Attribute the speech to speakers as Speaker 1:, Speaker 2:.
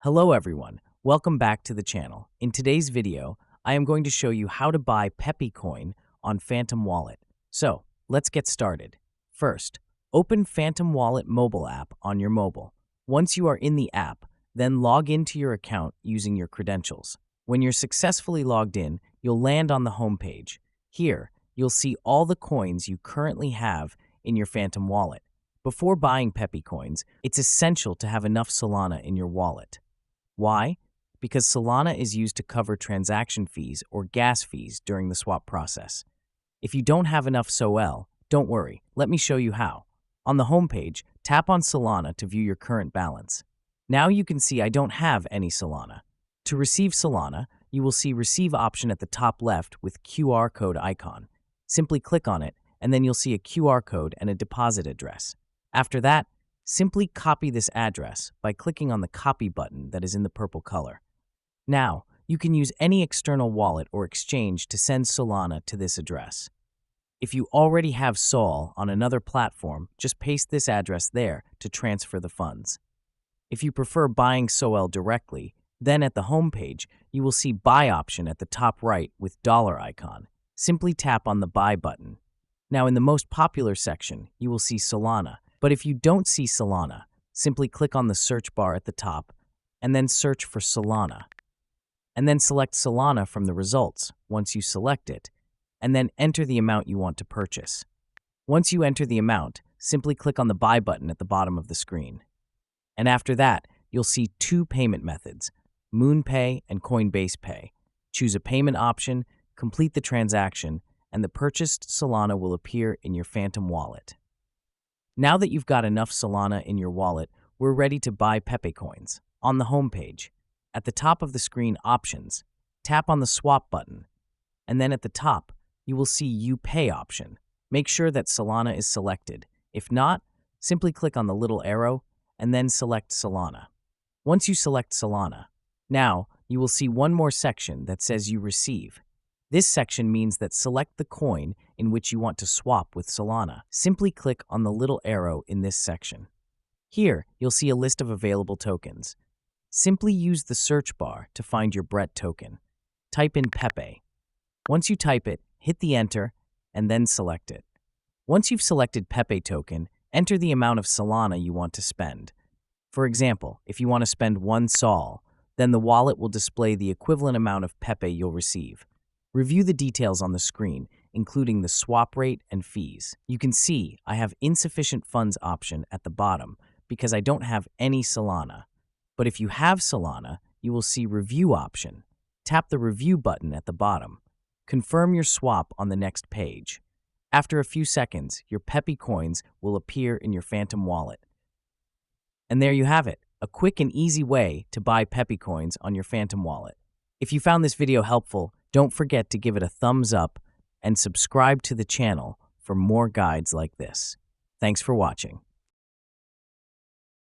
Speaker 1: Hello everyone, welcome back to the channel. In today's video, I am going to show you how to buy PEPE Coin on Phantom Wallet. So, let's get started. First, open Phantom Wallet mobile app on your mobile. Once you are in the app, then log into your account using your credentials. When you're successfully logged in, you'll land on the home page. Here, you'll see all the coins you currently have in your Phantom Wallet. Before buying PEPE Coins, it's essential to have enough Solana in your wallet. Why? Because Solana is used to cover transaction fees or gas fees during the swap process. If you don't have enough SOL, don't worry, let me show you how. On the homepage, tap on Solana to view your current balance. Now you can see I don't have any Solana. To receive Solana, you will see Receive option at the top left with QR code icon. Simply click on it, and then you'll see a QR code and a deposit address. After that, simply copy this address by clicking on the copy button that is in the purple color. Now, you can use any external wallet or exchange to send Solana to this address. If you already have SOL on another platform, just paste this address there to transfer the funds. If you prefer buying SOL directly, then at the home page, you will see Buy option at the top right with dollar icon. Simply tap on the Buy button. Now in the most popular section, you will see Solana. But if you don't see Solana, simply click on the search bar at the top and then search for Solana. And then select Solana from the results once you select it, and then enter the amount you want to purchase. Once you enter the amount, simply click on the Buy button at the bottom of the screen. And after that, you'll see two payment methods, MoonPay and Coinbase Pay. Choose a payment option, complete the transaction, and the purchased Solana will appear in your Phantom Wallet. Now that you've got enough Solana in your wallet, we're ready to buy PEPE Coins. On the home page, at the top of the screen Options, tap on the Swap button, and then at the top, you will see You Pay option. Make sure that Solana is selected. If not, simply click on the little arrow and then select Solana. Once you select Solana, now you will see one more section that says You Receive. This section means that select the coin in which you want to swap with Solana. Simply click on the little arrow in this section. Here, you'll see a list of available tokens. Simply use the search bar to find your BRET token. Type in PEPE. Once you type it, hit the Enter, and then select it. Once you've selected PEPE token, enter the amount of Solana you want to spend. For example, if you want to spend 1 SOL, then the wallet will display the equivalent amount of PEPE you'll receive. Review the details on the screen, including the swap rate and fees. You can see I have insufficient funds option at the bottom because I don't have any Solana. But if you have Solana, you will see Review option. Tap the Review button at the bottom. Confirm your swap on the next page. After a few seconds, your PEPE coins will appear in your Phantom Wallet. And there you have it, a quick and easy way to buy PEPE coins on your Phantom Wallet. If you found this video helpful, don't forget to give it a thumbs up and subscribe to the channel for more guides like this. Thanks for watching.